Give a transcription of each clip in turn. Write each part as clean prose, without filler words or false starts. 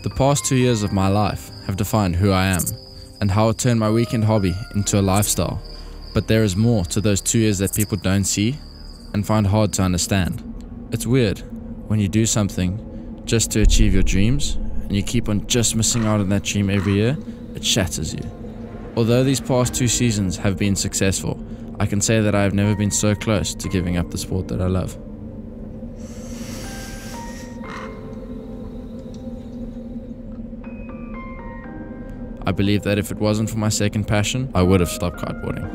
The past 2 years of my life have defined who I am and how it turned my weekend hobby into a lifestyle. But there is more to those 2 years that people don't see and find hard to understand. It's weird when you do something just to achieve your dreams and you keep on just missing out on that dream every year, it shatters you. Although these past 2 seasons have been successful, I can say that I have never been so close to giving up the sport that I love. I believe that if it wasn't for my second passion, I would have stopped kiteboarding.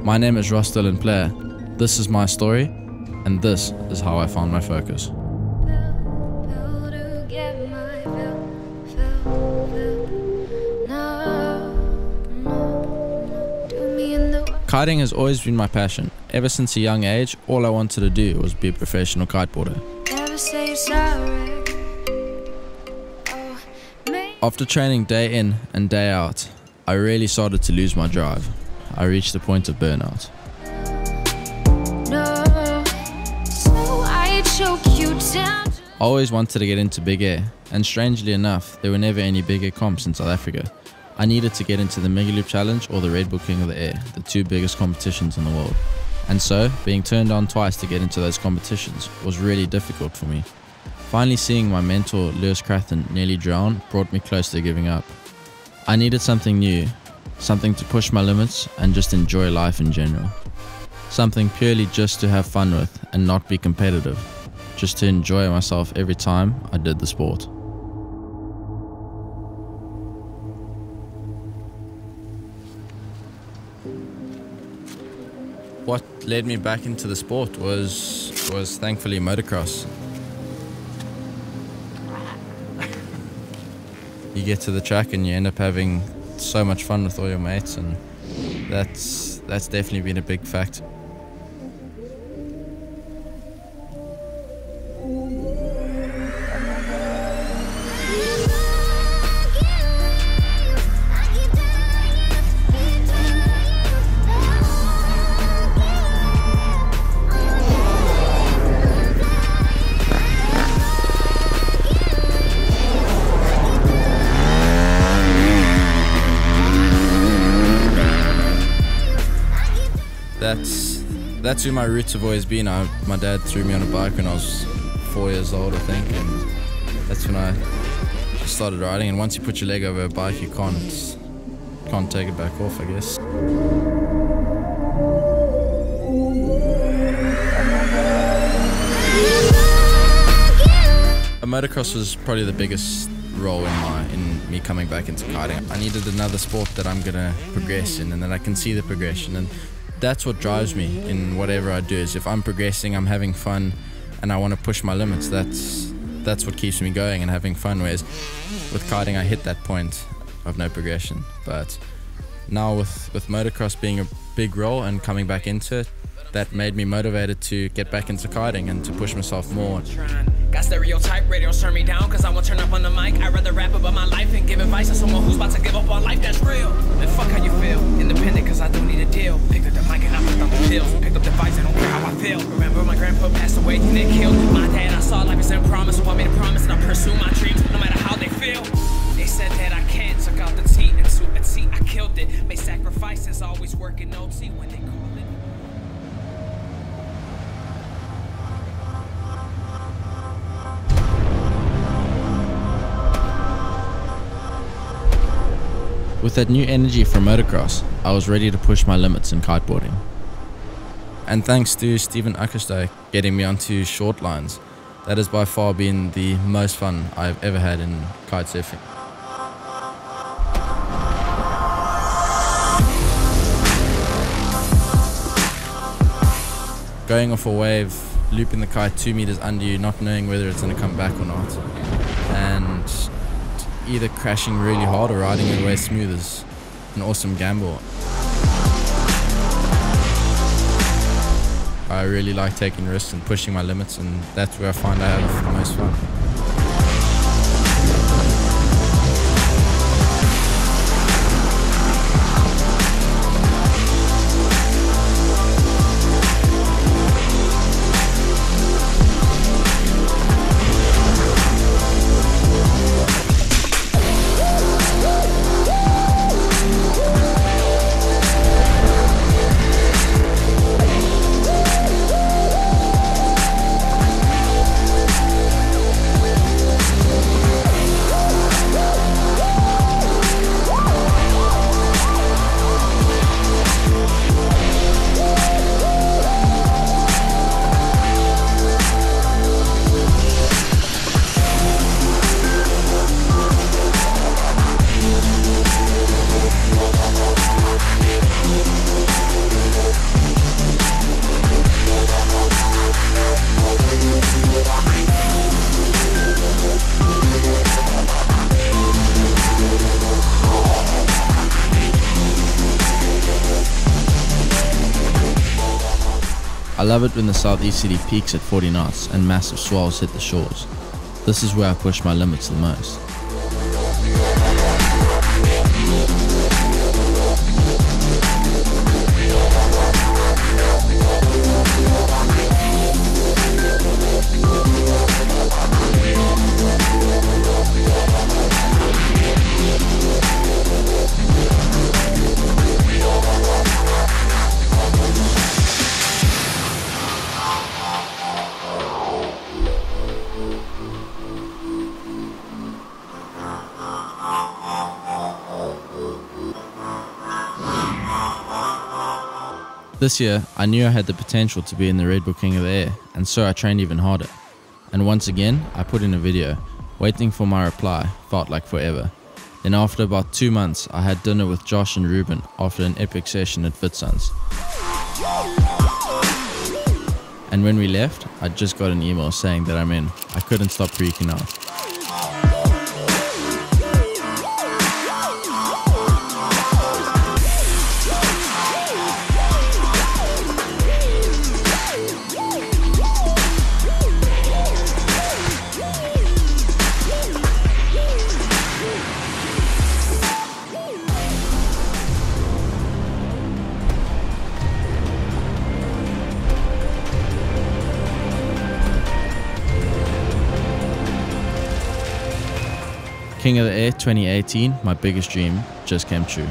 My name is Ross-Dillon Player. This is my story, and this is how I found my focus. Kiting has always been my passion. Ever since a young age, all I wanted to do was be a professional kiteboarder. After training day in and day out, I really started to lose my drive. I reached the point of burnout. I always wanted to get into big air, and strangely enough, there were never any big air comps in South Africa. I needed to get into the Mega Loop Challenge or the Red Bull King of the Air, the 2 biggest competitions in the world. And so, being turned on twice to get into those competitions was really difficult for me. Finally seeing my mentor Lewis Crathen nearly drown brought me close to giving up. I needed something new, something to push my limits and just enjoy life in general. Something purely just to have fun with and not be competitive, just to enjoy myself every time I did the sport. What led me back into the sport was thankfully motocross. You get to the track and you end up having so much fun with all your mates, and that's definitely been a big factor. That's who my roots have always been. My dad threw me on a bike when I was 4 years old, I think, and that's when I started riding. And once you put your leg over a bike, you can't take it back off, I guess. A motocross was probably the biggest role in me coming back into kiting. I needed another sport that I'm gonna progress in and that I can see the progression, and that's what drives me in whatever I do. Is if I'm progressing, I'm having fun, and I want to push my limits. That's what keeps me going and having fun. Whereas with kiting, I hit that point of no progression. But now with motocross being a big role and coming back into it, that made me motivated to get back into kiting and to push myself more. Got stereotype, radios turn me down cause I won't turn up on the mic. I'd rather rap about my life and give advice to someone who's about to give up on life that's real. And fuck how you feel, independent cause I don't need a deal. Picked up the mic and I put on the pills. Picked up the device, I don't care how I feel. Remember my grandpa passed away and they killed my dad. I saw life as a promise, so I made a promise that I pursue my dreams no matter how they feel. They said that I can't, took out the teeth and suit and see I killed it. Made sacrifices, always working OT when they call it. With that new energy from motocross, I was ready to push my limits in kiteboarding. And thanks to Stephen Ackerstijk getting me onto short lines, that has by far been the most fun I've ever had in kitesurfing. Going off a wave, looping the kite 2 meters under you, not knowing whether it's going to come back or not, and either crashing really hard or riding it away smooth is an awesome gamble. I really like taking risks and pushing my limits, and that's where I find I have the most fun. I love it when the southeasterly peaks at 40 knots and massive swells hit the shores. This is where I push my limits the most. This year, I knew I had the potential to be in the Red Bull King of the Air, and so I trained even harder. And once again, I put in a video. Waiting for my reply felt like forever. Then after about 2 months, I had dinner with Josh and Ruben after an epic session at Fitsons. And when we left, I just got an email saying that I'm in. I couldn't stop freaking out. King of the Air 2018, my biggest dream, just came true.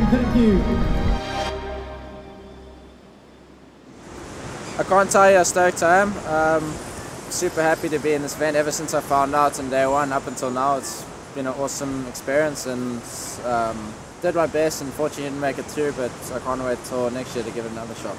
Thank you. I can't tell you how stoked I am. Super happy to be in this event ever since I found out on day one up until now. It's been an awesome experience and did my best. Unfortunately didn't make it through, but I can't wait till next year to give it another shot.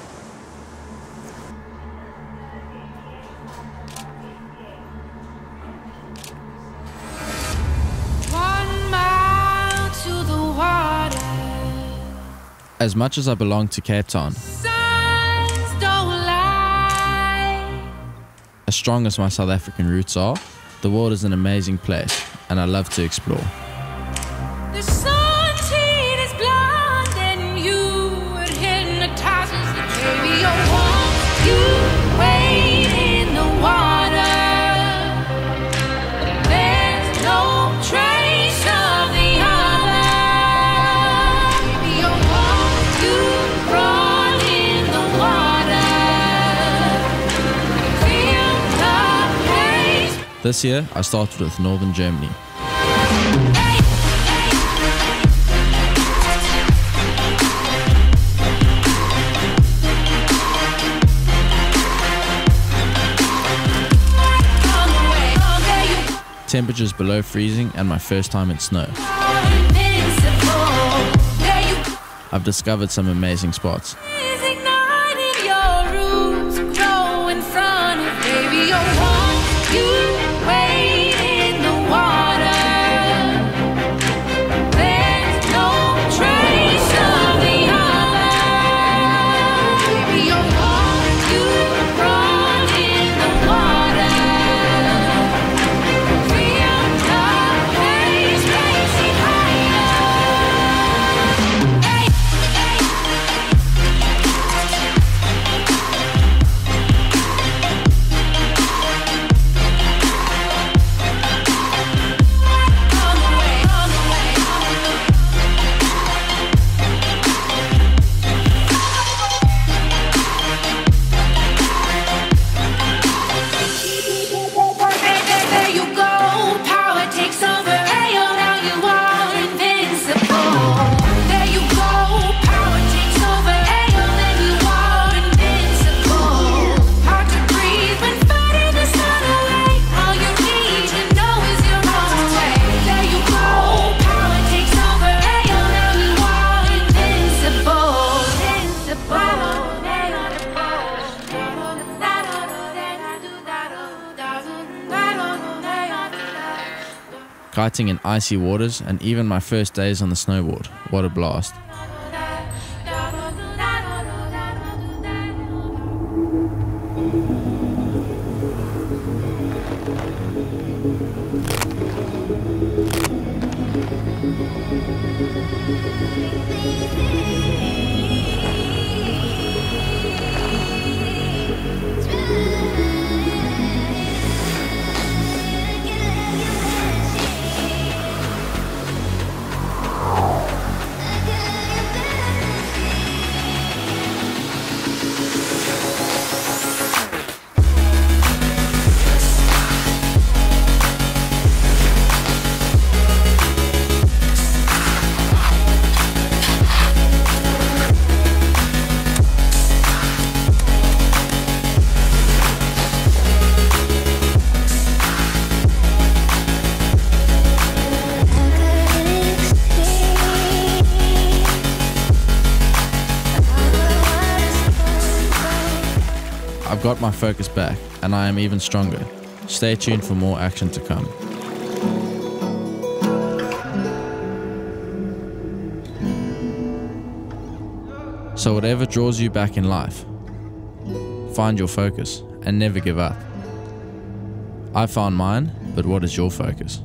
As much as I belong to Cape Town, as strong as my South African roots are, the world is an amazing place and I love to explore. The sun's heat is blinding you, it hypnotizes the baby. I want you wade in the water. There's no trace of the other. Baby, I want you run in the water. Feel the pace. This year, I started with Northern Germany. Temperatures below freezing and my first time in snow. I've discovered some amazing spots. kiting in icy waters, and even my first days on the snowboard. What a blast. I've got my focus back, and I am even stronger. Stay tuned for more action to come. So whatever draws you back in life, find your focus and never give up. I found mine, but what is your focus?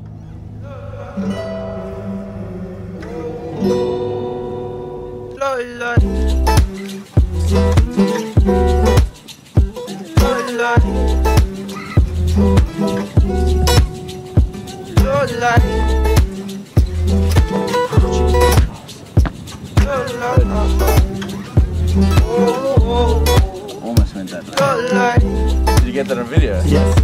Almost went that way. Did you get that on video? Yes.